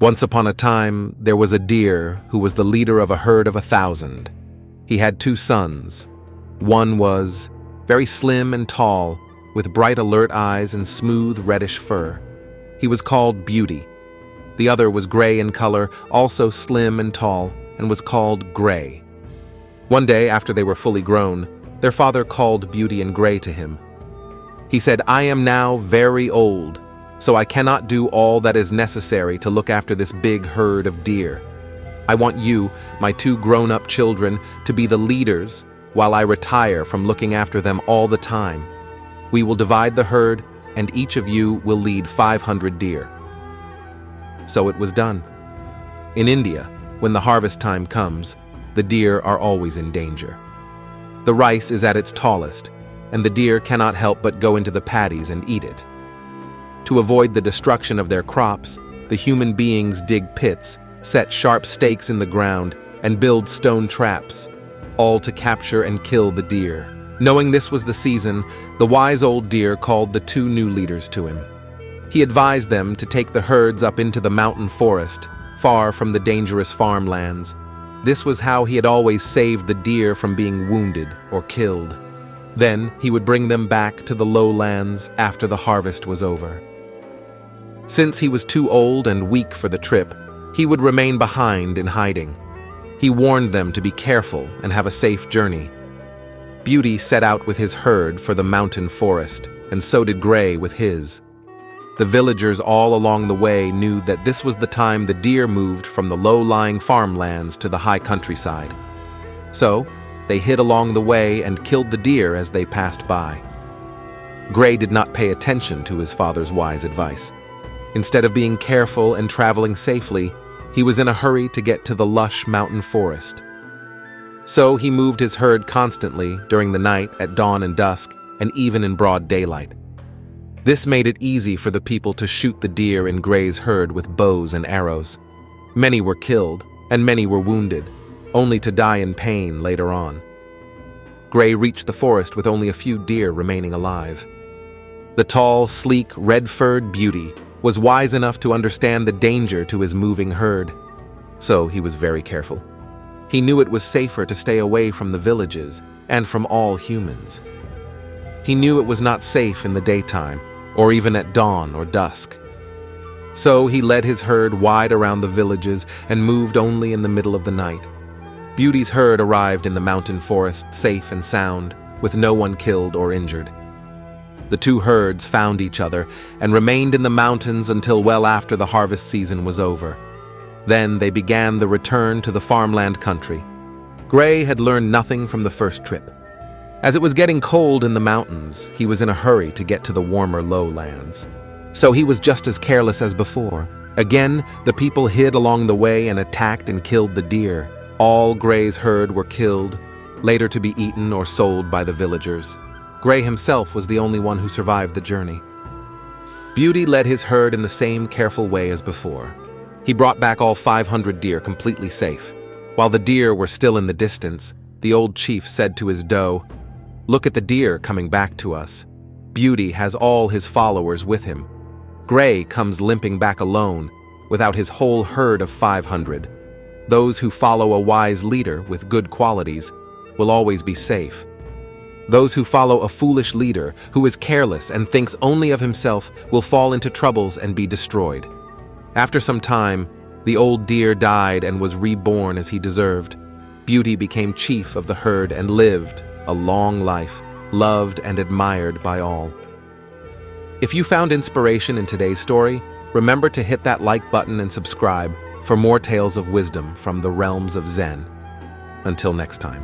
Once upon a time, there was a deer who was the leader of a herd of 1,000. He had 2 sons. One was very slim and tall, with bright alert eyes and smooth reddish fur. He was called Beauty. The other was gray in color, also slim and tall, and was called Gray. One day, after they were fully grown, their father called Beauty and Gray to him. He said, "I am now very old, so I cannot do all that is necessary to look after this big herd of deer. I want you, my 2 grown-up children, to be the leaders while I retire from looking after them all the time. We will divide the herd, and each of you will lead 500 deer." So it was done. In India, when the harvest time comes, the deer are always in danger. The rice is at its tallest, and the deer cannot help but go into the paddies and eat it. To avoid the destruction of their crops, the human beings dig pits, set sharp stakes in the ground, and build stone traps, all to capture and kill the deer. Knowing this was the season, the wise old deer called the 2 new leaders to him. He advised them to take the herds up into the mountain forest, far from the dangerous farmlands. This was how he had always saved the deer from being wounded or killed. Then he would bring them back to the lowlands after the harvest was over. Since he was too old and weak for the trip, he would remain behind in hiding. He warned them to be careful and have a safe journey. Beauty set out with his herd for the mountain forest, and so did Gray with his. The villagers all along the way knew that this was the time the deer moved from the low-lying farmlands to the high countryside. So, they hid along the way and killed the deer as they passed by. Gray did not pay attention to his father's wise advice. Instead of being careful and traveling safely, he was in a hurry to get to the lush mountain forest. So he moved his herd constantly during the night, at dawn and dusk, and even in broad daylight. This made it easy for the people to shoot the deer in Gray's herd with bows and arrows. Many were killed, and many were wounded, only to die in pain later on. Gray reached the forest with only a few deer remaining alive. The tall, sleek, red-furred Beauty was wise enough to understand the danger to his moving herd, so he was very careful. He knew it was safer to stay away from the villages and from all humans. He knew it was not safe in the daytime, or even at dawn or dusk. So he led his herd wide around the villages and moved only in the middle of the night. Beauty's herd arrived in the mountain forest safe and sound, with no one killed or injured. The 2 herds found each other and remained in the mountains until well after the harvest season was over. Then they began the return to the farmland country. Gray had learned nothing from the first trip. As it was getting cold in the mountains, he was in a hurry to get to the warmer lowlands. So he was just as careless as before. Again, the people hid along the way and attacked and killed the deer. All Gray's herd were killed, later to be eaten or sold by the villagers. Gray himself was the only one who survived the journey. Beauty led his herd in the same careful way as before. He brought back all 500 deer completely safe. While the deer were still in the distance, the old chief said to his doe, "Look at the deer coming back to us. Beauty has all his followers with him. Gray comes limping back alone, without his whole herd of 500. Those who follow a wise leader with good qualities will always be safe. Those who follow a foolish leader who is careless and thinks only of himself will fall into troubles and be destroyed." After some time, the old deer died and was reborn as he deserved. Beauty became chief of the herd and lived a long life, loved and admired by all. If you found inspiration in today's story, remember to hit that like button and subscribe for more tales of wisdom from the realms of Zen. Until next time.